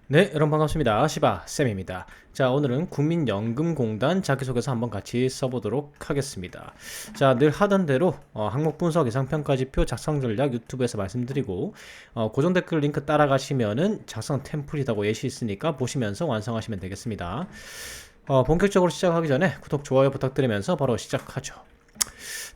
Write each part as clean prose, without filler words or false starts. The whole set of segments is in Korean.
네, 여러분 반갑습니다. 시바쌤입니다. 자, 오늘은 국민연금공단 자기소개서 한번 같이 써보도록 하겠습니다. 자, 늘 하던 대로 항목 분석 예상평가지표 작성 전략 유튜브에서 말씀드리고 고정 댓글 링크 따라가시면은 작성 템플릿하고 예시 있으니까 보시면서 완성하시면 되겠습니다. 본격적으로 시작하기 전에 구독, 좋아요 부탁드리면서 바로 시작하죠.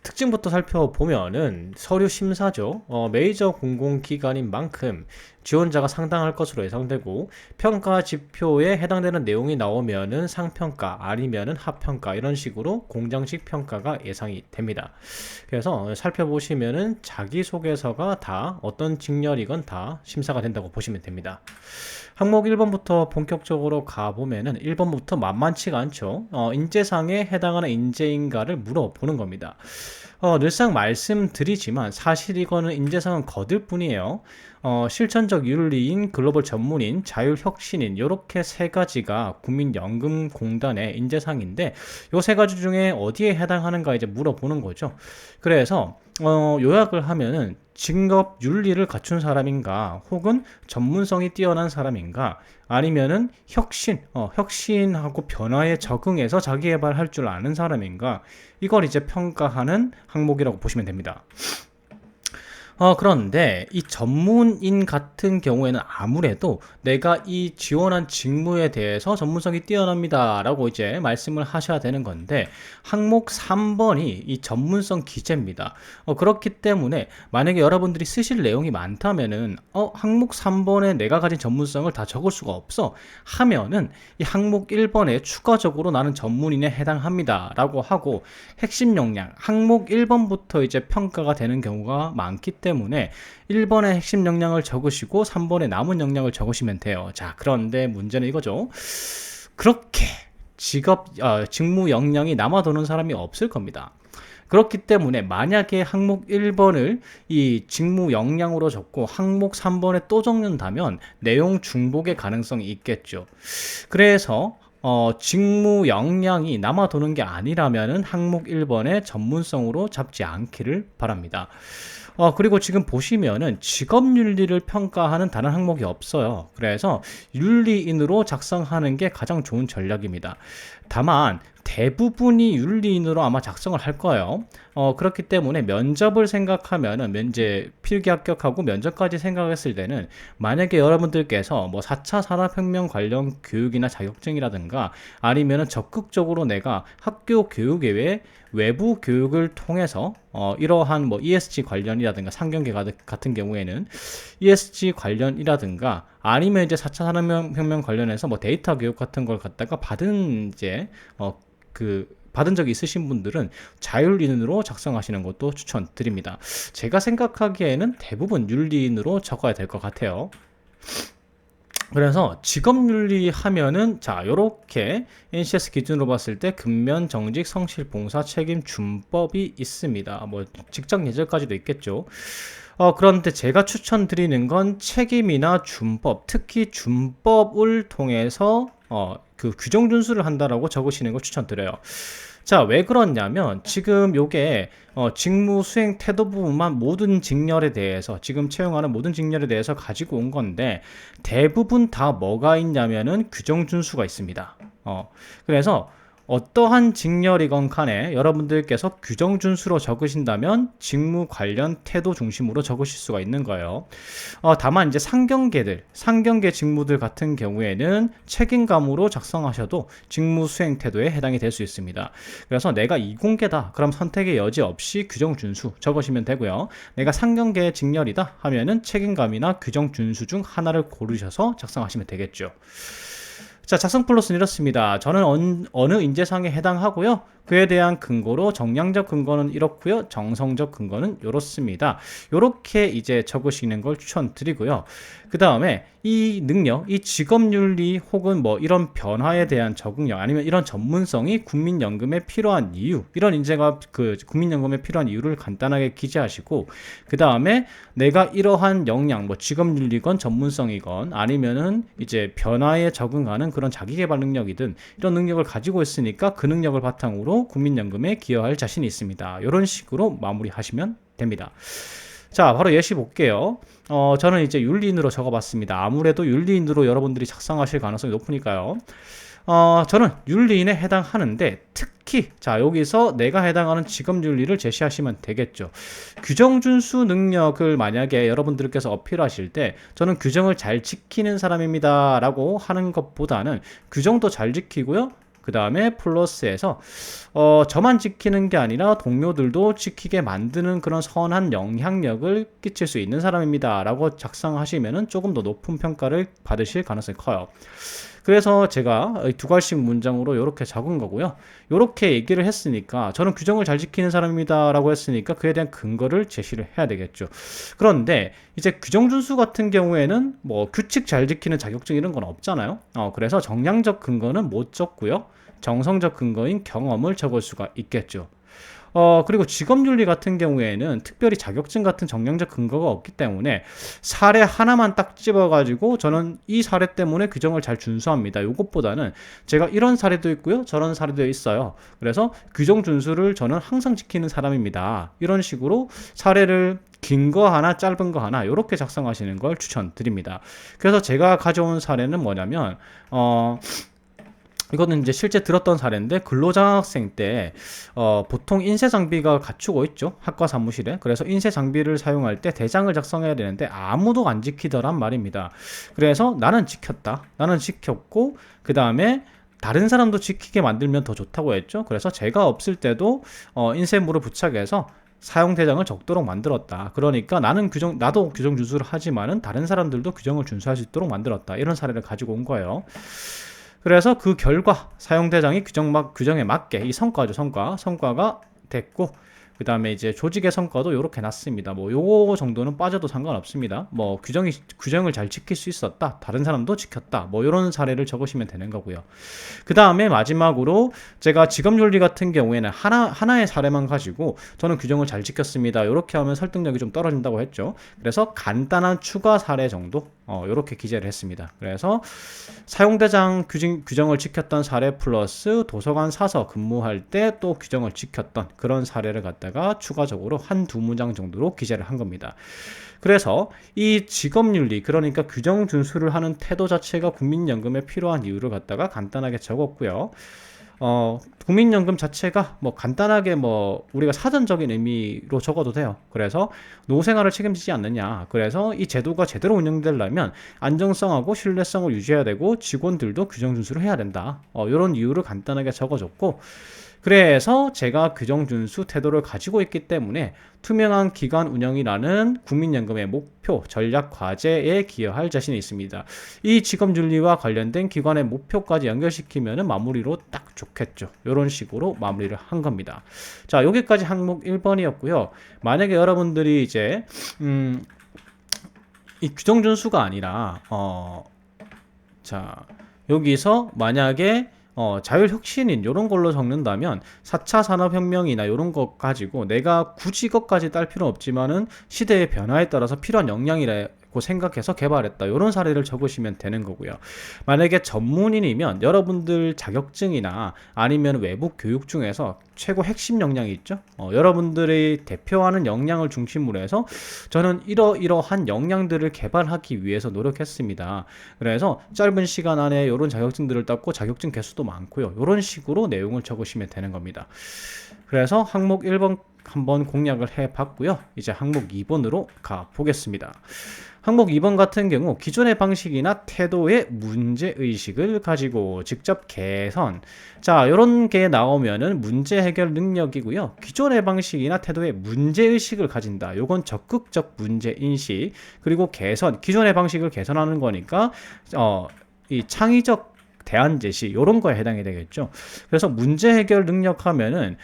특징부터 살펴보면은 서류 심사죠. 메이저 공공기관인 만큼 지원자가 상당할 것으로 예상되고 평가 지표에 해당되는 내용이 나오면은 상평가 아니면은 하평가 이런 식으로 공정식 평가가 예상이 됩니다. 그래서 살펴보시면은 자기소개서가 다 어떤 직렬이건 다 심사가 된다고 보시면 됩니다. 항목 1번부터 본격적으로 가보면은 1번부터 만만치가 않죠. 인재상에 해당하는 인재인가를 물어보는 겁니다. 늘상 말씀드리지만 사실 이거는 인재상은 거들 뿐이에요. 실천적 윤리인, 글로벌 전문인, 자율혁신인 이렇게 세 가지가 국민연금공단의 인재상인데 요 세 가지 중에 어디에 해당하는가 이제 물어보는 거죠. 그래서 요약을 하면은 직업 윤리를 갖춘 사람인가 혹은 전문성이 뛰어난 사람인가 아니면은 혁신하고 변화에 적응해서 자기 개발할 줄 아는 사람인가 이걸 이제 평가하는 항목이라고 보시면 됩니다. 그런데 이 전문인 같은 경우에는 아무래도 내가 이 지원한 직무에 대해서 전문성이 뛰어납니다 라고 이제 말씀을 하셔야 되는 건데 항목 3번이 이 전문성 기재입니다. 그렇기 때문에 만약에 여러분들이 쓰실 내용이 많다면은 항목 3번에 내가 가진 전문성을 다 적을 수가 없어 하면은 이 항목 1번에 추가적으로 나는 전문인에 해당합니다 라고 하고 핵심 역량 항목 1번부터 이제 평가가 되는 경우가 많기 때문에 1번의 핵심 역량을 적으시고 3번의 남은 역량을 적으시면 돼요. 자, 그런데 문제는 이거죠. 그렇게 직무 역량이 남아도는 사람이 없을 겁니다. 그렇기 때문에 만약에 항목 1번을 이 직무 역량으로 적고 항목 3번에 또 적는다면 내용 중복의 가능성이 있겠죠. 그래서 직무 역량이 남아도는 게 아니라면은 항목 1번의 전문성으로 잡지 않기를 바랍니다. 그리고 지금 보시면은 직업윤리를 평가하는 다른 항목이 없어요. 그래서 윤리인으로 작성하는 게 가장 좋은 전략입니다. 다만 대부분이 윤리인으로 아마 작성을 할 거예요. 그렇기 때문에 면접을 생각하면은 이제 필기 합격하고 면접까지 생각했을 때는 만약에 여러분들께서 뭐 4차 산업혁명 관련 교육이나 자격증이라든가 아니면은 적극적으로 내가 학교 교육 외에 외부 교육을 통해서 이러한 뭐 ESG 관련이라든가 상경계 같은 경우에는 ESG 관련이라든가 아니면 이제 4차 산업혁명 관련해서 뭐 데이터 교육 같은 걸 갖다가 받은 이제 받은 적이 있으신 분들은 자율인으로 작성하시는 것도 추천드립니다. 제가 생각하기에는 대부분 윤리인으로 적어야 될 것 같아요. 그래서 직업윤리 하면은 자 요렇게 NCS 기준으로 봤을 때 근면 정직 성실 봉사 책임 준법이 있습니다. 뭐 직장 예절까지도 있겠죠. 그런데 제가 추천드리는 건 책임이나 준법, 특히 준법을 통해서 그 규정 준수를 한다라고 적으시는 걸 추천드려요. 자, 왜 그러냐면 지금 요게 직무 수행 태도 부분만 모든 직렬에 대해서 지금 채용하는 모든 직렬에 대해서 가지고 온 건데 대부분 다 뭐가 있냐면은 규정 준수가 있습니다. 그래서 어떠한 직렬이건 간에 여러분들께서 규정 준수로 적으신다면 직무 관련 태도 중심으로 적으실 수가 있는 거예요. 다만 이제 상경계 직무들 같은 경우에는 책임감으로 작성하셔도 직무 수행 태도에 해당이 될 수 있습니다. 그래서 내가 이공계다 그럼 선택의 여지 없이 규정 준수 적으시면 되고요. 내가 상경계 직렬이다 하면은 책임감이나 규정 준수 중 하나를 고르셔서 작성하시면 되겠죠. 자, 작성 플러스는 이렇습니다. 저는 어느 인재상에 해당하고요. 그에 대한 근거로 정량적 근거는 이렇고요. 정성적 근거는 이렇습니다. 이렇게 이제 적으시는 걸 추천드리고요. 그 다음에 이 능력, 이 직업윤리 혹은 뭐 이런 변화에 대한 적응력 아니면 이런 전문성이 국민연금에 필요한 이유, 이런 인재가 그 국민연금에 필요한 이유를 간단하게 기재하시고 그 다음에 내가 이러한 역량, 뭐 직업윤리건 전문성이건 아니면은 이제 변화에 적응하는 그런 자기개발 능력이든 이런 능력을 가지고 있으니까 그 능력을 바탕으로 국민연금에 기여할 자신이 있습니다. 이런 식으로 마무리하시면 됩니다. 자, 바로 예시 볼게요. 저는 이제 율리인으로 적어봤습니다. 아무래도 율리인으로 여러분들이 작성하실 가능성이 높으니까요. 저는 율리인에 해당하는데 특히 자 여기서 내가 해당하는 직업윤리를 제시하시면 되겠죠. 규정준수 능력을 만약에 여러분들께서 어필하실 때 저는 규정을 잘 지키는 사람입니다 라고 하는 것보다는 규정도 잘 지키고요, 그 다음에 플러스해서 저만 지키는 게 아니라 동료들도 지키게 만드는 그런 선한 영향력을 끼칠 수 있는 사람입니다 라고 작성하시면 조금 더 높은 평가를 받으실 가능성이 커요. 그래서 제가 두 갈씩 문장으로 이렇게 적은 거고요. 이렇게 얘기를 했으니까 저는 규정을 잘 지키는 사람입니다 라고 했으니까 그에 대한 근거를 제시를 해야 되겠죠. 그런데 이제 규정준수 같은 경우에는 뭐 규칙 잘 지키는 자격증 이런 건 없잖아요. 그래서 정량적 근거는 못 적고요, 정성적 근거인 경험을 적을 수가 있겠죠. 그리고 직업윤리 같은 경우에는 특별히 자격증 같은 정량적 근거가 없기 때문에 사례 하나만 딱 집어가지고 저는 이 사례 때문에 규정을 잘 준수합니다, 요것보다는 제가 이런 사례도 있고요, 저런 사례도 있어요. 그래서 규정 준수를 저는 항상 지키는 사람입니다. 이런 식으로 사례를 긴 거 하나, 짧은 거 하나 이렇게 작성하시는 걸 추천드립니다. 그래서 제가 가져온 사례는 뭐냐면 이거는 이제 실제 들었던 사례인데, 근로장학생 때 보통 인쇄 장비가 갖추고 있죠, 학과 사무실에. 그래서 인쇄 장비를 사용할 때 대장을 작성해야 되는데 아무도 안 지키더란 말입니다. 그래서 나는 지켰다, 나는 지켰고 그 다음에 다른 사람도 지키게 만들면 더 좋다고 했죠. 그래서 제가 없을 때도 인쇄물을 부착해서 사용 대장을 적도록 만들었다. 그러니까 나도 규정 준수를 하지만은 다른 사람들도 규정을 준수할 수 있도록 만들었다. 이런 사례를 가지고 온 거예요. 그래서 그 결과 사용대장이 규정에 맞게 이 성과가 됐고, 그 다음에 이제 조직의 성과도 이렇게 났습니다. 뭐 요거 정도는 빠져도 상관없습니다. 뭐 규정을 잘 지킬 수 있었다, 다른 사람도 지켰다, 뭐 이런 사례를 적으시면 되는 거고요. 그 다음에 마지막으로 제가 직업윤리 같은 경우에는 하나의 사례만 가지고 저는 규정을 잘 지켰습니다, 이렇게 하면 설득력이 좀 떨어진다고 했죠. 그래서 간단한 추가 사례 정도 이렇게 기재를 했습니다. 그래서 사용대장 규정을 지켰던 사례 플러스 도서관 사서 근무할 때 또 규정을 지켰던 그런 사례를 갖다가 추가적으로 한두 문장 정도로 기재를 한 겁니다. 그래서 이 직업윤리, 그러니까 규정 준수를 하는 태도 자체가 국민연금에 필요한 이유를 갖다가 간단하게 적었고요. 국민연금 자체가 뭐 간단하게 뭐 우리가 사전적인 의미로 적어도 돼요. 그래서 노후생활을 책임지지 않느냐. 그래서 이 제도가 제대로 운영되려면 안정성하고 신뢰성을 유지해야 되고 직원들도 규정 준수를 해야 된다. 이런 이유를 간단하게 적어줬고, 그래서 제가 규정 준수 태도를 가지고 있기 때문에 투명한 기관 운영이라는 국민연금의 목표, 전략 과제에 기여할 자신이 있습니다. 이 직업윤리와 관련된 기관의 목표까지 연결시키면 마무리로 딱 좋겠죠. 이런 식으로 마무리를 한 겁니다. 자, 여기까지 항목 1번이었고요. 만약에 여러분들이 이제 이 규정 준수가 아니라 자, 여기서 만약에 자율혁신인 이런 걸로 적는다면 4차 산업혁명이나 이런 것 가지고 내가 굳이 이것까지 딸 필요는 없지만은 시대의 변화에 따라서 필요한 역량이라고 생각해서 개발했다, 이런 사례를 적으시면 되는 거고요. 만약에 전문인이면 여러분들 자격증이나 아니면 외부 교육 중에서 최고 핵심 역량이 있죠. 여러분들이 대표하는 역량을 중심으로 해서 저는 이러한 역량들을 개발하기 위해서 노력했습니다. 그래서 짧은 시간 안에 이런 자격증들을 땄고 자격증 개수도 많고요. 이런 식으로 내용을 적으시면 되는 겁니다. 그래서 항목 1번 한번 공략을 해봤고요. 이제 항목 2번으로 가보겠습니다. 항목 2번 같은 경우 기존의 방식이나 태도의 문제의식을 가지고 직접 개선. 자, 이런 게 나오면은 문제 해결 능력이고요. 기존의 방식이나 태도의 문제의식을 가진다. 요건 적극적 문제인식. 그리고 개선. 기존의 방식을 개선하는 거니까 이 창의적 대안 제시 이런 거에 해당이 되겠죠. 그래서 문제 해결 능력 하면은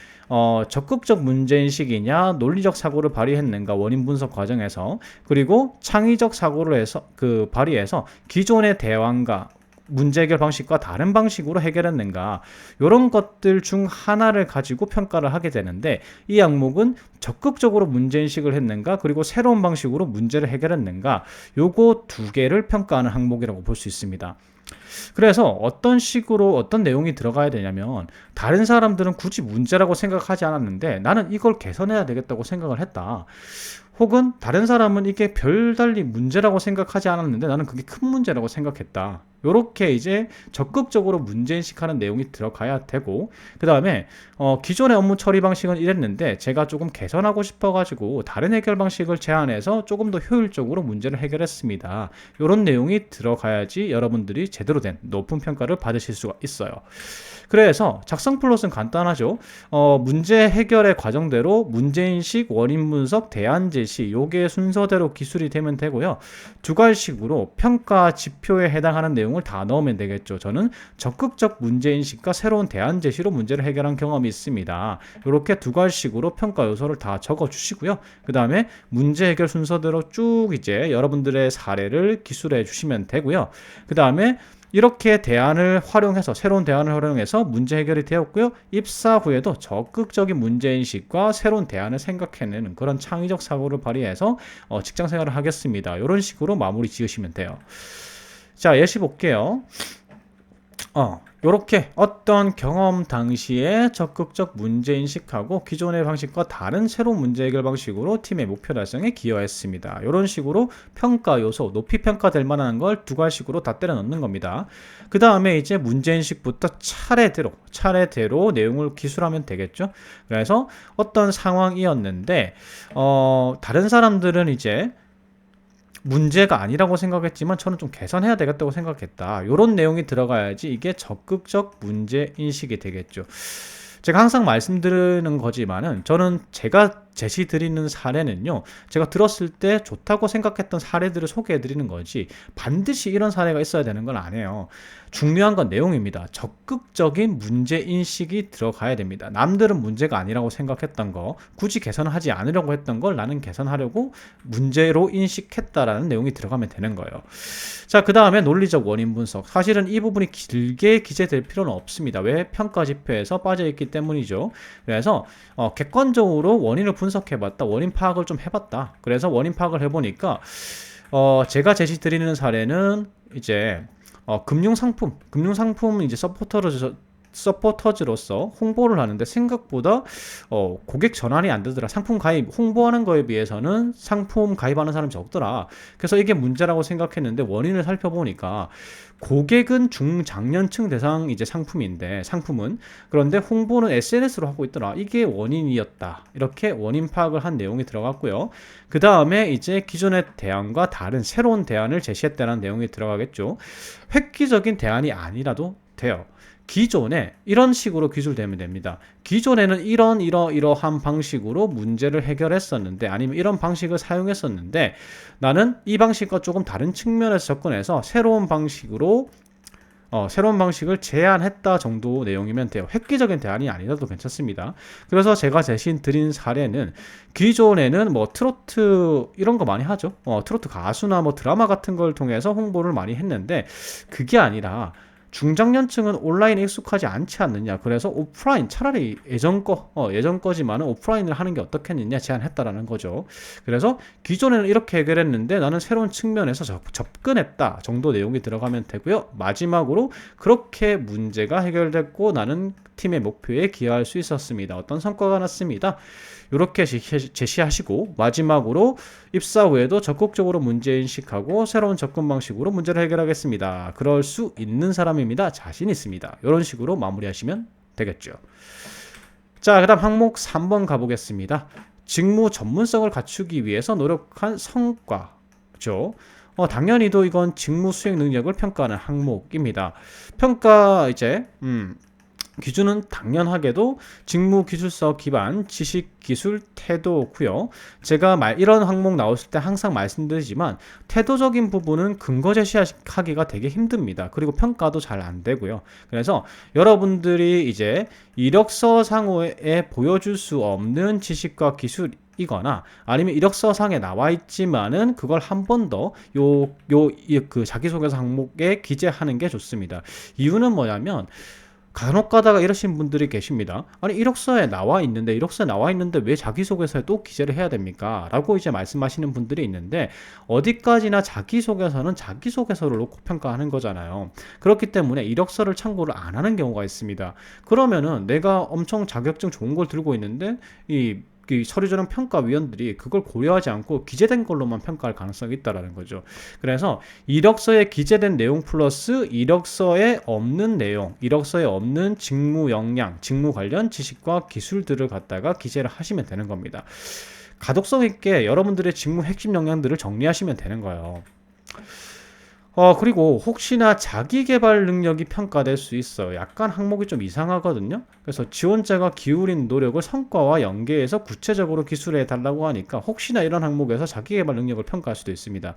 적극적 문제인식이냐, 논리적 사고를 발휘했는가 원인 분석 과정에서, 그리고 창의적 사고를 해서 발휘해서 기존의 대안과 문제 해결 방식과 다른 방식으로 해결했는가, 이런 것들 중 하나를 가지고 평가를 하게 되는데, 이 항목은 적극적으로 문제인식을 했는가, 그리고 새로운 방식으로 문제를 해결했는가, 요거 두 개를 평가하는 항목이라고 볼 수 있습니다. 그래서 어떤 식으로 어떤 내용이 들어가야 되냐면, 다른 사람들은 굳이 문제라고 생각하지 않았는데 나는 이걸 개선해야 되겠다고 생각을 했다. 혹은 다른 사람은 이게 별달리 문제라고 생각하지 않았는데 나는 그게 큰 문제라고 생각했다. 요렇게 이제 적극적으로 문제인식하는 내용이 들어가야 되고, 그 다음에 기존의 업무 처리 방식은 이랬는데 제가 조금 개선하고 싶어가지고 다른 해결 방식을 제안해서 조금 더 효율적으로 문제를 해결했습니다. 요런 내용이 들어가야지 여러분들이 제대로 된 높은 평가를 받으실 수가 있어요. 그래서 작성 플롯은 간단하죠. 문제 해결의 과정대로 문제인식, 원인 분석, 대안 제시 요게 순서대로 기술이 되면 되고요. 두괄식으로 평가 지표에 해당하는 내용을 다 넣으면 되겠죠. 저는 적극적 문제인식과 새로운 대안 제시로 문제를 해결한 경험이 있습니다. 이렇게 두괄식으로 평가 요소를 다 적어 주시고요. 그 다음에 문제 해결 순서대로 쭉 이제 여러분들의 사례를 기술해 주시면 되고요. 그 다음에 이렇게 대안을 활용해서 새로운 대안을 활용해서 문제 해결이 되었고요. 입사 후에도 적극적인 문제인식과 새로운 대안을 생각해내는 그런 창의적 사고를 발휘해서 직장 생활을 하겠습니다. 이런 식으로 마무리 지으시면 돼요. 자, 예시 볼게요. 요렇게 어떤 경험 당시에 적극적 문제인식하고 기존의 방식과 다른 새로운 문제 해결 방식으로 팀의 목표 달성에 기여했습니다. 이런 식으로 평가 요소, 높이 평가될 만한 걸 두괄식으로 다 때려 넣는 겁니다. 그 다음에 이제 문제인식부터 차례대로 내용을 기술하면 되겠죠. 그래서 어떤 상황이었는데 다른 사람들은 이제 문제가 아니라고 생각했지만 저는 좀 개선해야 되겠다고 생각했다. 이런 내용이 들어가야지 이게 적극적 문제 인식이 되겠죠. 제가 항상 말씀드리는 거지만은 저는 제가 제시 드리는 사례는요, 제가 들었을 때 좋다고 생각했던 사례들을 소개해 드리는 거지 반드시 이런 사례가 있어야 되는 건 아니에요. 중요한 건 내용입니다. 적극적인 문제 인식이 들어가야 됩니다. 남들은 문제가 아니라고 생각했던 거, 굳이 개선하지 않으려고 했던 걸 나는 개선하려고 문제로 인식했다라는 내용이 들어가면 되는 거예요. 자, 그 다음에 논리적 원인 분석. 사실은 이 부분이 길게 기재될 필요는 없습니다. 왜? 평가 지표에서 빠져있기 때문이죠. 그래서 객관적으로 원인을 분석해봤다. 원인 파악을 좀 해봤다. 그래서 원인 파악을 해보니까 제가 제시 드리는 사례는 이제 금융상품 이제 서포터즈로서 홍보를 하는데 생각보다 고객 전환이 안 되더라. 상품 가입 홍보하는 거에 비해서는 상품 가입하는 사람이 적더라. 그래서 이게 문제라고 생각했는데 원인을 살펴보니까 고객은 중장년층 대상 이제 상품은 그런데 홍보는 SNS로 하고 있더라. 이게 원인이었다. 이렇게 원인 파악을 한 내용이 들어갔고요. 그 다음에 이제 기존의 대안과 다른 새로운 대안을 제시했다는 내용이 들어가겠죠. 획기적인 대안이 아니라도 돼요. 기존에 이런 식으로 기술되면 됩니다. 기존에는 이러한 방식으로 문제를 해결했었는데, 아니면 이런 방식을 사용했었는데, 나는 이 방식과 조금 다른 측면에서 접근해서 새로운 방식을 제안했다 정도 내용이면 돼요. 획기적인 대안이 아니라도 괜찮습니다. 그래서 제가 제시 드린 사례는 기존에는 뭐 트로트 이런 거 많이 하죠. 트로트 가수나 뭐 드라마 같은 걸 통해서 홍보를 많이 했는데, 그게 아니라 중장년층은 온라인에 익숙하지 않지 않느냐. 그래서 오프라인, 차라리 예전 거지만은 오프라인을 하는 게 어떻겠느냐 제안했다라는 거죠. 그래서 기존에는 이렇게 해결했는데 나는 새로운 측면에서 접근했다 정도 내용이 들어가면 되고요. 마지막으로 그렇게 문제가 해결됐고 나는 팀의 목표에 기여할 수 있었습니다. 어떤 성과가 났습니다. 이렇게 제시하시고 마지막으로 입사 후에도 적극적으로 문제인식하고 새로운 접근 방식으로 문제를 해결하겠습니다. 그럴 수 있는 사람입니다. 자신 있습니다. 이런 식으로 마무리하시면 되겠죠. 자, 그 다음 항목 3번 가보겠습니다. 직무 전문성을 갖추기 위해서 노력한 성과죠. 당연히도 이건 직무 수행 능력을 평가하는 항목입니다. 평가 이제 기준은 당연하게도 직무 기술서 기반 지식 기술 태도고요. 제가 이런 항목 나왔을 때 항상 말씀드리지만 태도적인 부분은 근거 제시하기가 되게 힘듭니다. 그리고 평가도 잘 안 되고요. 그래서 여러분들이 이제 이력서 상호에 보여줄 수 없는 지식과 기술 이거나 아니면 이력서상에 나와 있지만은 그걸 한 번 더 그 자기소개서 항목에 기재하는 게 좋습니다. 이유는 뭐냐면 간혹 가다가 이러신 분들이 계십니다. 아니 이력서에 나와 있는데 왜 자기소개서에 또 기재를 해야 됩니까? 라고 이제 말씀하시는 분들이 있는데, 어디까지나 자기소개서는 자기소개서를 놓고 평가하는 거잖아요. 그렇기 때문에 이력서를 참고를 안 하는 경우가 있습니다. 그러면은 내가 엄청 자격증 좋은 걸 들고 있는데 이 그 서류 전형 평가위원들이 그걸 고려하지 않고 기재된 걸로만 평가할 가능성이 있다라는 거죠. 그래서 이력서에 기재된 내용 플러스 이력서에 없는 내용, 이력서에 없는 직무 역량, 직무 관련 지식과 기술들을 갖다가 기재를 하시면 되는 겁니다. 가독성 있게 여러분들의 직무 핵심 역량들을 정리하시면 되는 거예요. 그리고 혹시나 자기 개발 능력이 평가될 수 있어요. 약간 항목이 좀 이상하거든요. 그래서 지원자가 기울인 노력을 성과와 연계해서 구체적으로 기술해 달라고 하니까 혹시나 이런 항목에서 자기 개발 능력을 평가할 수도 있습니다.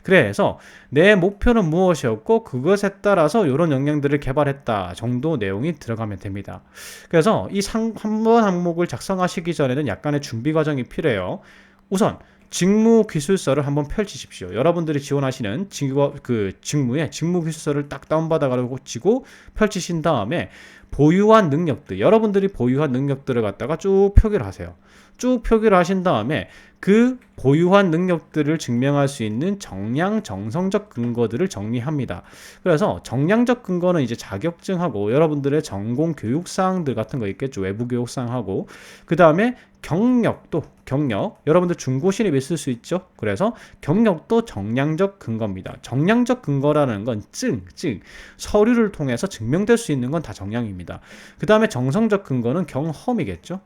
그래서 내 목표는 무엇이었고 그것에 따라서 이런 역량들을 개발했다 정도 내용이 들어가면 됩니다. 그래서 이 한 번 항목을 작성하시기 전에는 약간의 준비 과정이 필요해요. 우선 직무 기술서를 한번 펼치십시오. 여러분들이 지원하시는 직무의 직무 기술서를 딱 다운받아가지고 펼치신 다음에 보유한 능력들, 여러분들이 보유한 능력들을 갖다가 쭉 표기를 하세요. 쭉 표기를 하신 다음에 그 보유한 능력들을 증명할 수 있는 정량 정성적 근거들을 정리합니다. 그래서 정량적 근거는 이제 자격증하고 여러분들의 전공 교육 사항들 같은 거 있겠죠. 외부 교육 사항하고 그 다음에 경력 여러분들 중고 신입 있을 수 있죠. 그래서 경력도 정량적 근거입니다. 정량적 근거라는 건 서류를 통해서 증명될 수 있는 건 다 정량입니다. 그 다음에 정성적 근거는 경험이겠죠.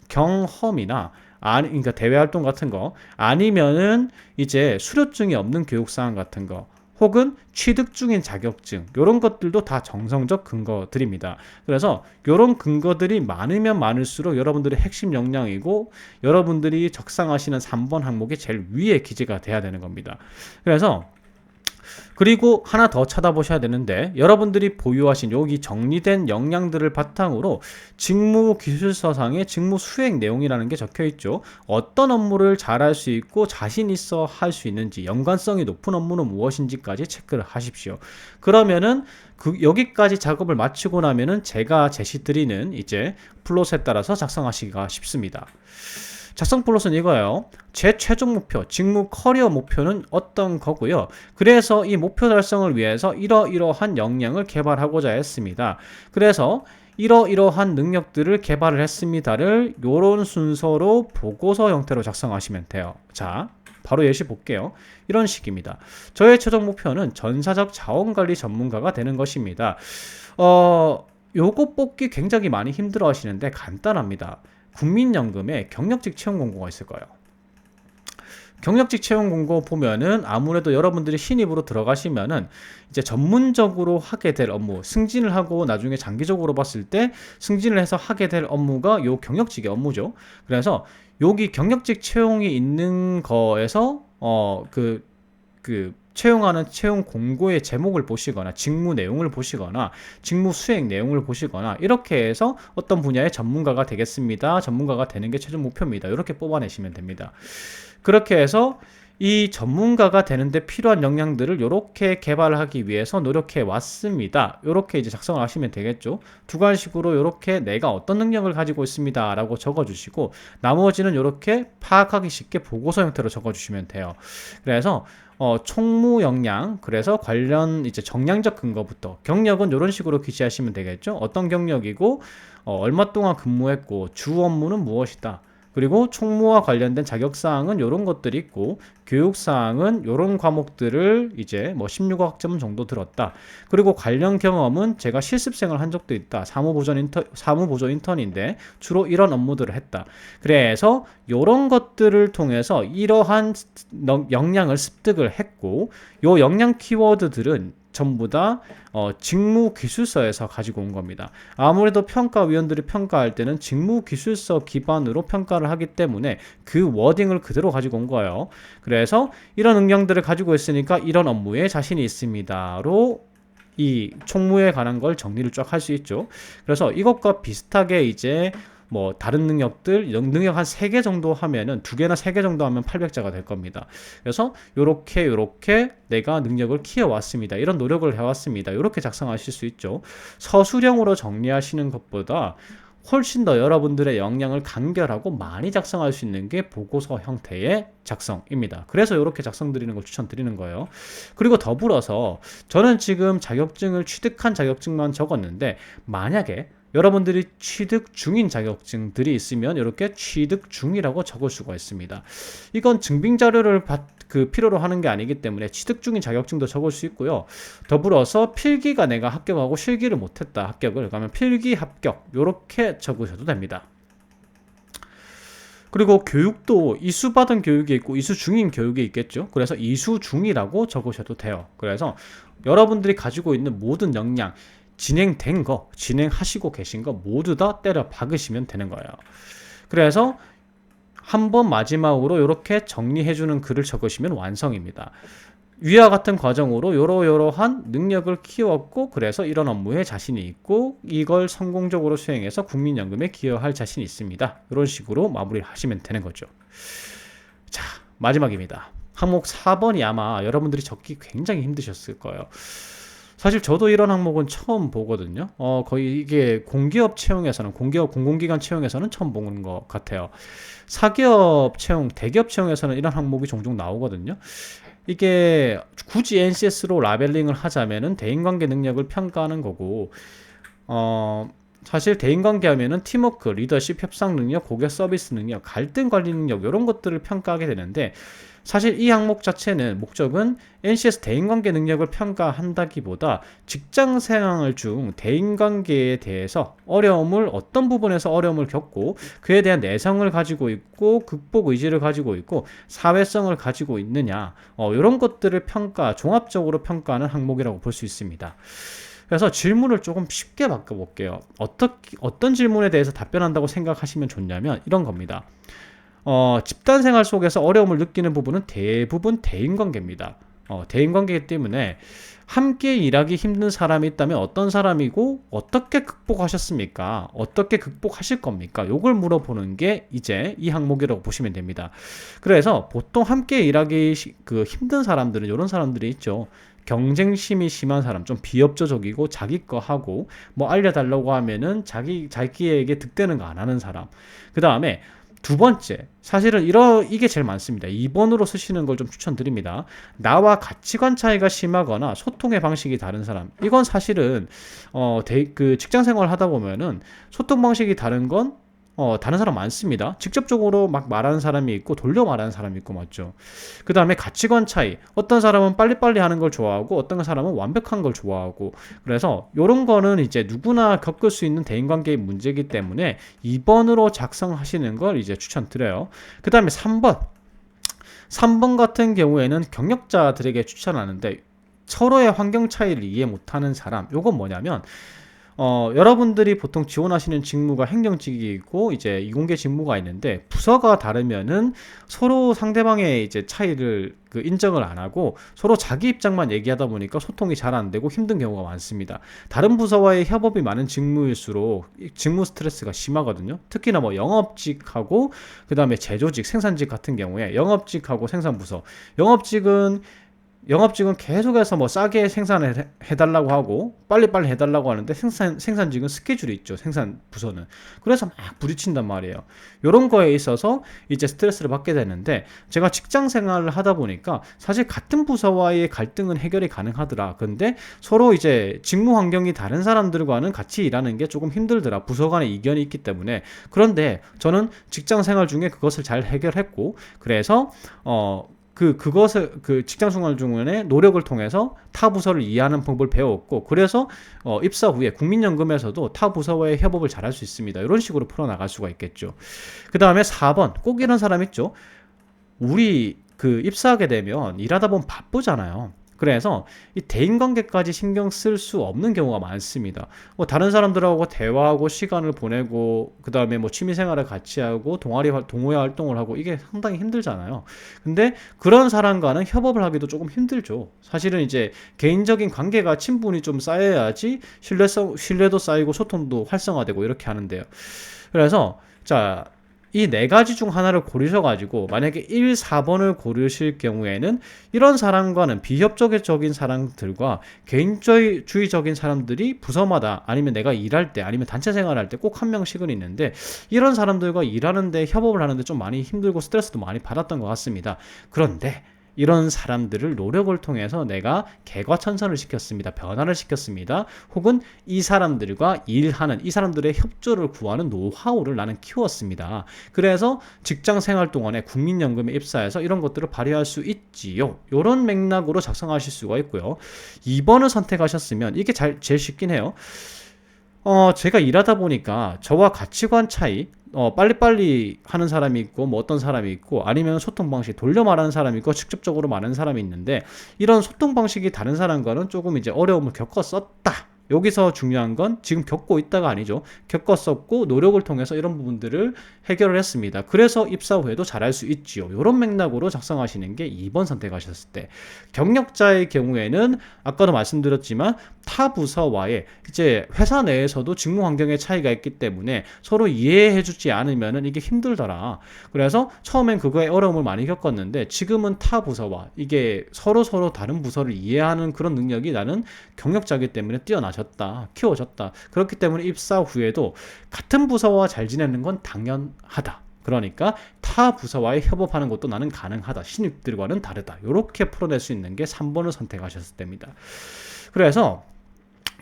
경험이나 그러니까 대외 활동 같은 거 아니면은 이제 수료증이 없는 교육 사항 같은 거 혹은 취득 중인 자격증 이런 것들도 다 정성적 근거들입니다. 그래서 이런 근거들이 많으면 많을수록 여러분들의 핵심 역량이고 여러분들이 적상하시는 3번 항목이 제일 위에 기재가 돼야 되는 겁니다. 그리고 하나 더 찾아보셔야 되는데 여러분들이 보유하신 여기 정리된 역량들을 바탕으로 직무 기술서상의 직무 수행 내용이라는 게 적혀 있죠. 어떤 업무를 잘할 수 있고 자신 있어 할 수 있는지 연관성이 높은 업무는 무엇인지까지 체크를 하십시오. 그러면은 여기까지 작업을 마치고 나면은 제가 제시드리는 이제 플롯에 따라서 작성하시기가 쉽습니다. 작성 플롯은 이거예요. 제 최종 목표, 직무 커리어 목표는 어떤 거고요. 그래서 이 목표 달성을 위해서 이러이러한 역량을 개발하고자 했습니다. 그래서 이러이러한 능력들을 개발을 했습니다를 이런 순서로 보고서 형태로 작성하시면 돼요. 자, 바로 예시 볼게요. 이런 식입니다. 저의 최종 목표는 전사적 자원관리 전문가가 되는 것입니다. 요거 뽑기 굉장히 많이 힘들어 하시는데 간단합니다. 국민연금에 경력직 채용 공고가 있을 거예요. 경력직 채용 공고 보면은 아무래도 여러분들이 신입으로 들어가시면은 이제 전문적으로 하게 될 업무, 승진을 하고 나중에 장기적으로 봤을 때 승진을 해서 하게 될 업무가 요 경력직의 업무죠. 그래서 여기 경력직 채용이 있는 거에서 채용하는 채용 공고의 제목을 보시거나 직무 내용을 보시거나 직무 수행 내용을 보시거나 이렇게 해서 어떤 분야의 전문가가 되겠습니다. 전문가가 되는 게 최종 목표입니다. 이렇게 뽑아내시면 됩니다. 그렇게 해서 이 전문가가 되는데 필요한 역량들을 이렇게 개발하기 위해서 노력해 왔습니다. 이렇게 이제 작성을 하시면 되겠죠. 두관식으로 이렇게 내가 어떤 능력을 가지고 있습니다 라고 적어주시고 나머지는 이렇게 파악하기 쉽게 보고서 형태로 적어주시면 돼요. 그래서 총무 역량, 그래서 관련 이제 정량적 근거부터 경력은 이런 식으로 기재하시면 되겠죠. 어떤 경력이고 얼마 동안 근무했고 주 업무는 무엇이다. 그리고 총무와 관련된 자격사항은 이런 것들이 있고 교육사항은 이런 과목들을 이제 뭐 16학점 정도 들었다. 그리고 관련 경험은 제가 실습생을 한 적도 있다. 사무보조 인턴인데 주로 이런 업무들을 했다. 그래서 이런 것들을 통해서 이러한 역량을 습득을 했고 이 역량 키워드들은 전부 다 직무 기술서에서 가지고 온 겁니다. 아무래도 평가위원들이 평가할 때는 직무 기술서 기반으로 평가를 하기 때문에 그 워딩을 그대로 가지고 온 거예요. 그래서 이런 역량들을 가지고 있으니까 이런 업무에 자신이 있습니다로 이 총무에 관한 걸 정리를 쫙 할 수 있죠. 그래서 이것과 비슷하게 이제 뭐 다른 능력들 능력 한 3개 정도 하면은 2개나 3개 정도 하면 800자가 될 겁니다. 그래서 요렇게 내가 능력을 키워왔습니다. 이런 노력을 해왔습니다. 이렇게 작성하실 수 있죠. 서술형으로 정리하시는 것보다 훨씬 더 여러분들의 역량을 간결하고 많이 작성할 수 있는 게 보고서 형태의 작성입니다. 그래서 이렇게 작성드리는 걸 추천드리는 거예요. 그리고 더불어서 저는 지금 자격증을 취득한 자격증만 적었는데 만약에 여러분들이 취득 중인 자격증들이 있으면 이렇게 취득 중이라고 적을 수가 있습니다. 이건 증빙 자료를 필요로 하는 게 아니기 때문에 취득 중인 자격증도 적을 수 있고요. 더불어서 필기가 내가 합격하고 실기를 못했다, 합격을, 그러면 필기 합격 이렇게 적으셔도 됩니다. 그리고 교육도 이수받은 교육이 있고 이수 중인 교육이 있겠죠. 그래서 이수 중이라고 적으셔도 돼요. 그래서 여러분들이 가지고 있는 모든 역량, 진행된 거, 진행하시고 계신 거 모두 다 때려 박으시면 되는 거예요. 그래서 한번 마지막으로 이렇게 정리해주는 글을 적으시면 완성입니다. 위와 같은 과정으로 이러한 능력을 키웠고, 그래서 이런 업무에 자신이 있고, 이걸 성공적으로 수행해서 국민연금에 기여할 자신이 있습니다. 이런 식으로 마무리를 하시면 되는 거죠. 자, 마지막입니다. 항목 4번이 아마 여러분들이 적기 굉장히 힘드셨을 거예요. 사실 저도 이런 항목은 처음 보거든요. 거의 이게 공기업 채용에서는, 공기업 공공기관 채용에서는 처음 보는 것 같아요. 사기업 채용, 대기업 채용에서는 이런 항목이 종종 나오거든요. 이게 굳이 NCS로 라벨링을 하자면은 대인관계 능력을 평가하는 거고, 사실 대인관계 하면은 팀워크, 리더십, 협상 능력, 고객 서비스 능력, 갈등 관리 능력 이런 것들을 평가하게 되는데, 사실 이 항목 자체는 목적은 NCS 대인관계 능력을 평가한다기보다 직장 생활 중 대인관계에 대해서 어떤 부분에서 어려움을 겪고 그에 대한 내성을 가지고 있고 극복 의지를 가지고 있고 사회성을 가지고 있느냐, 이런 것들을 종합적으로 평가하는 항목이라고 볼 수 있습니다. 그래서 질문을 조금 쉽게 바꿔볼게요. 어떤 질문에 대해서 답변한다고 생각하시면 좋냐면 이런 겁니다. 집단 생활 속에서 어려움을 느끼는 부분은 대부분 대인관계입니다. 대인관계이기 때문에 함께 일하기 힘든 사람이 있다면 어떤 사람이고 어떻게 극복하셨습니까? 어떻게 극복하실 겁니까? 요걸 물어보는 게 이제 이 항목이라고 보시면 됩니다. 그래서 보통 함께 일하기 힘든 사람들은 이런 사람들이 있죠. 경쟁심이 심한 사람, 좀 비협조적이고 자기 거 하고 뭐 알려달라고 하면은 자기에게 득되는 거 안 하는 사람. 그 다음에 두 번째, 사실은 이게 제일 많습니다. 2번으로 쓰시는 걸 좀 추천드립니다. 나와 가치관 차이가 심하거나 소통의 방식이 다른 사람. 이건 사실은 직장 생활을 하다 보면은 소통 방식이 다른 건 다른 사람 많습니다. 직접적으로 막 말하는 사람이 있고 돌려 말하는 사람이 있고, 맞죠? 그 다음에 가치관 차이. 어떤 사람은 빨리빨리 하는 걸 좋아하고 어떤 사람은 완벽한 걸 좋아하고, 그래서 이런 거는 이제 누구나 겪을 수 있는 대인관계의 문제이기 때문에 2번으로 작성하시는 걸 이제 추천드려요. 그 다음에 3번 같은 경우에는 경력자들에게 추천하는데 서로의 환경 차이를 이해 못하는 사람. 요건 뭐냐면 여러분들이 보통 지원하시는 직무가 행정직이고 이제 이공계 직무가 있는데 부서가 다르면은 서로 상대방의 이제 차이를 인정을 안 하고 서로 자기 입장만 얘기하다 보니까 소통이 잘 안 되고 힘든 경우가 많습니다. 다른 부서와의 협업이 많은 직무일수록 직무 스트레스가 심하거든요. 특히나 뭐 영업직하고 그 다음에 제조직, 생산직 같은 경우에 영업직하고 생산부서, 영업직은 계속해서 뭐 싸게 생산을 해달라고 하고 빨리빨리 해달라고 하는데 생산직은 스케줄이 있죠. 생산 부서는. 그래서 막 부딪힌단 말이에요. 이런 거에 있어서 이제 스트레스를 받게 되는데, 제가 직장 생활을 하다 보니까 사실 같은 부서와의 갈등은 해결이 가능하더라. 근데 서로 이제 직무 환경이 다른 사람들과는 같이 일하는 게 조금 힘들더라. 부서 간의 이견이 있기 때문에. 그런데 저는 직장 생활 중에 그것을 잘 해결했고, 그래서 그것을 직장 생활 중에 노력을 통해서 타 부서를 이해하는 방법을 배웠고, 그래서 입사 후에 국민연금에서도 타 부서와의 협업을 잘할 수 있습니다. 이런 식으로 풀어나갈 수가 있겠죠. 그 다음에 4번, 꼭 이런 사람 있죠. 우리 입사하게 되면 일하다 보면 바쁘잖아요. 그래서 이 대인관계까지 신경 쓸 수 없는 경우가 많습니다. 다른 사람들하고 대화하고 시간을 보내고 그 다음에 뭐 취미생활을 같이 하고 동호회 활동을 하고 이게 상당히 힘들잖아요. 근데 그런 사람과는 협업을 하기도 조금 힘들죠. 사실은 이제 개인적인 관계가 친분이 좀 쌓여야지 신뢰도 쌓이고 소통도 활성화되고 이렇게 하는데요. 그래서 이 네 가지 중 하나를 고르셔가지고 만약에 1, 4번을 고르실 경우에는 이런 사람과는 비협조적인 사람들과 개인주의적인 사람들이 부서마다 아니면 내가 일할 때 아니면 단체 생활할 때 꼭 한 명씩은 있는데, 이런 사람들과 일하는데 협업을 하는데 좀 많이 힘들고 스트레스도 많이 받았던 것 같습니다. 그런데 이런 사람들을 노력을 통해서 내가 개과천선을 시켰습니다. 변화를 시켰습니다. 혹은 이 사람들과 일하는 이 사람들의 협조를 구하는 노하우를 나는 키웠습니다. 그래서 직장 생활 동안에 국민연금에 입사해서 이런 것들을 발휘할 수 있지요. 이런 맥락으로 작성하실 수가 있고요. 2번을 선택하셨으면 이게 제일 쉽긴 해요. 제가 일하다 보니까 저와 가치관 차이, 빨리빨리 하는 사람이 있고, 뭐 어떤 사람이 있고, 아니면 소통 방식 돌려 말하는 사람이 있고, 직접적으로 말하는 사람이 있는데, 이런 소통 방식이 다른 사람과는 조금 이제 어려움을 겪었었다. 여기서 중요한 건 지금 겪고 있다가 아니죠. 겪었었고 노력을 통해서 이런 부분들을 해결을 했습니다. 그래서 입사 후에도 잘할 수 있지요. 이런 맥락으로 작성하시는 게 2번 선택하셨을 때. 경력자의 경우에는 아까도 말씀드렸지만 타 부서와의 이제 회사 내에서도 직무 환경의 차이가 있기 때문에 서로 이해해주지 않으면 이게 힘들더라. 그래서 처음엔 그거에 어려움을 많이 겪었는데 지금은 타 부서와 이게 서로 다른 부서를 이해하는 그런 능력이 나는 경력자이기 때문에 뛰어나졌다, 키워졌다. 그렇기 때문에 입사 후에도 같은 부서와 잘 지내는 건 당연하다. 그러니까 타 부서와의 협업하는 것도 나는 가능하다. 신입들과는 다르다. 이렇게 풀어낼 수 있는 게 3번을 선택하셨을 때입니다. 그래서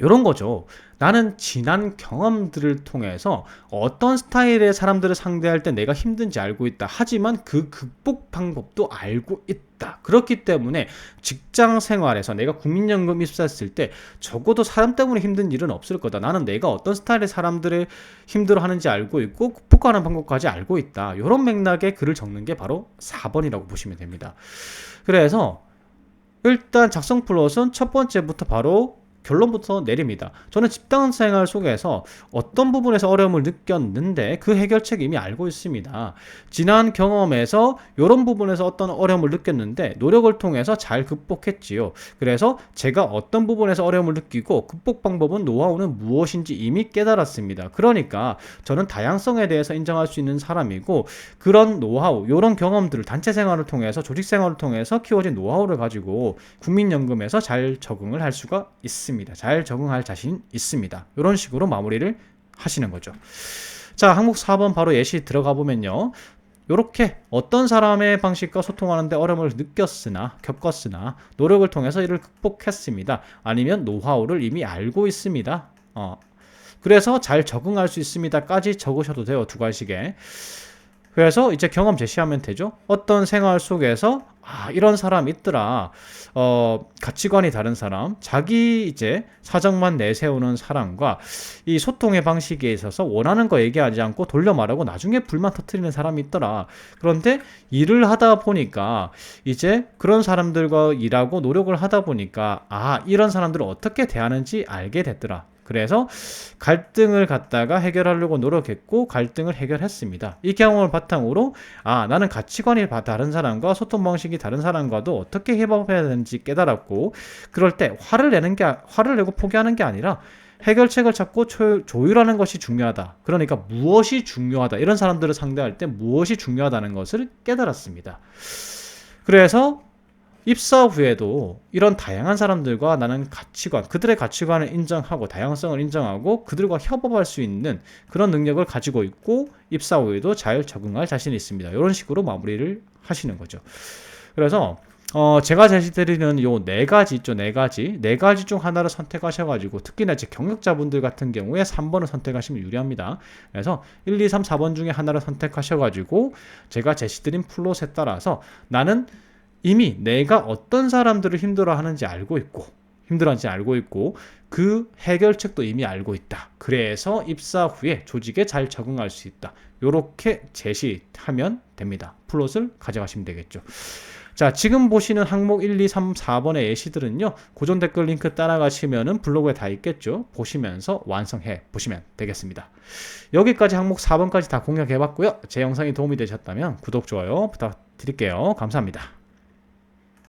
이런 거죠. 나는 지난 경험들을 통해서 어떤 스타일의 사람들을 상대할 때 내가 힘든지 알고 있다. 하지만 그 극복 방법도 알고 있다. 그렇기 때문에 직장 생활에서 내가 국민연금 입사했을 때 적어도 사람 때문에 힘든 일은 없을 거다. 나는 내가 어떤 스타일의 사람들을 힘들어하는지 알고 있고 극복하는 방법까지 알고 있다. 이런 맥락의 글을 적는 게 바로 4번이라고 보시면 됩니다. 그래서 일단 작성 플롯은 첫 번째부터 바로 결론부터 내립니다. 저는 직장 생활 속에서 어떤 부분에서 어려움을 느꼈는데 그 해결책 이미 알고 있습니다. 지난 경험에서 이런 부분에서 어떤 어려움을 느꼈는데 노력을 통해서 잘 극복했지요. 그래서 제가 어떤 부분에서 어려움을 느끼고 극복 방법은 노하우는 무엇인지 이미 깨달았습니다. 그러니까 저는 다양성에 대해서 인정할 수 있는 사람이고 그런 노하우, 이런 경험들을 단체 생활을 통해서 조직 생활을 통해서 키워진 노하우를 가지고 국민연금에서 잘 적응을 할 수가 있습니다. 잘 적응할 자신 있습니다. 이런 식으로 마무리를 하시는 거죠. 자, 항목 4번 바로 예시 들어가 보면요. 이렇게 어떤 사람의 방식과 소통하는데 어려움을 느꼈으나 겪었으나 노력을 통해서 이를 극복했습니다. 아니면 노하우를 이미 알고 있습니다. 그래서 잘 적응할 수 있습니다까지 적으셔도 돼요. 두 가지에. 그래서 이제 경험 제시하면 되죠. 어떤 생활 속에서 이런 사람 있더라. 가치관이 다른 사람, 자기 이제 사정만 내세우는 사람과 이 소통의 방식에 있어서 원하는 거 얘기하지 않고 돌려 말하고 나중에 불만 터뜨리는 사람이 있더라. 그런데 일을 하다 보니까 이제 그런 사람들과 일하고 노력을 하다 보니까 이런 사람들을 어떻게 대하는지 알게 됐더라. 그래서 갈등을 갖다가 해결하려고 노력했고 갈등을 해결했습니다. 이 경험을 바탕으로 나는 가치관이 다른 사람과 소통 방식이 다른 사람과도 어떻게 협업해야 되는지 깨달았고 그럴 때 화를 내고 포기하는 게 아니라 해결책을 찾고 조율하는 것이 중요하다. 그러니까 무엇이 중요하다. 이런 사람들을 상대할 때 무엇이 중요하다는 것을 깨달았습니다. 그래서 입사 후에도 이런 다양한 사람들과 나는 그들의 가치관을 인정하고 다양성을 인정하고 그들과 협업할 수 있는 그런 능력을 가지고 있고 입사 후에도 잘 적응할 자신이 있습니다. 이런 식으로 마무리를 하시는 거죠. 그래서 제가 제시드리는 요 네 가지 있죠. 네 가지 중 하나를 선택하셔가지고 특히나 이제 경력자분들 같은 경우에 3번을 선택하시면 유리합니다. 그래서 1, 2, 3, 4번 중에 하나를 선택하셔가지고 제가 제시드린 플롯에 따라서 나는 이미 내가 어떤 사람들을 힘들어하는지 알고 있고 그 해결책도 이미 알고 있다. 그래서 입사 후에 조직에 잘 적응할 수 있다. 이렇게 제시하면 됩니다. 플롯을 가져가시면 되겠죠. 자, 지금 보시는 항목 1, 2, 3, 4번의 예시들은요. 고정 댓글 링크 따라가시면은 블로그에 다 있겠죠. 보시면서 완성해 보시면 되겠습니다. 여기까지 항목 4번까지 다 공략해 봤고요. 제 영상이 도움이 되셨다면 구독, 좋아요 부탁드릴게요. 감사합니다.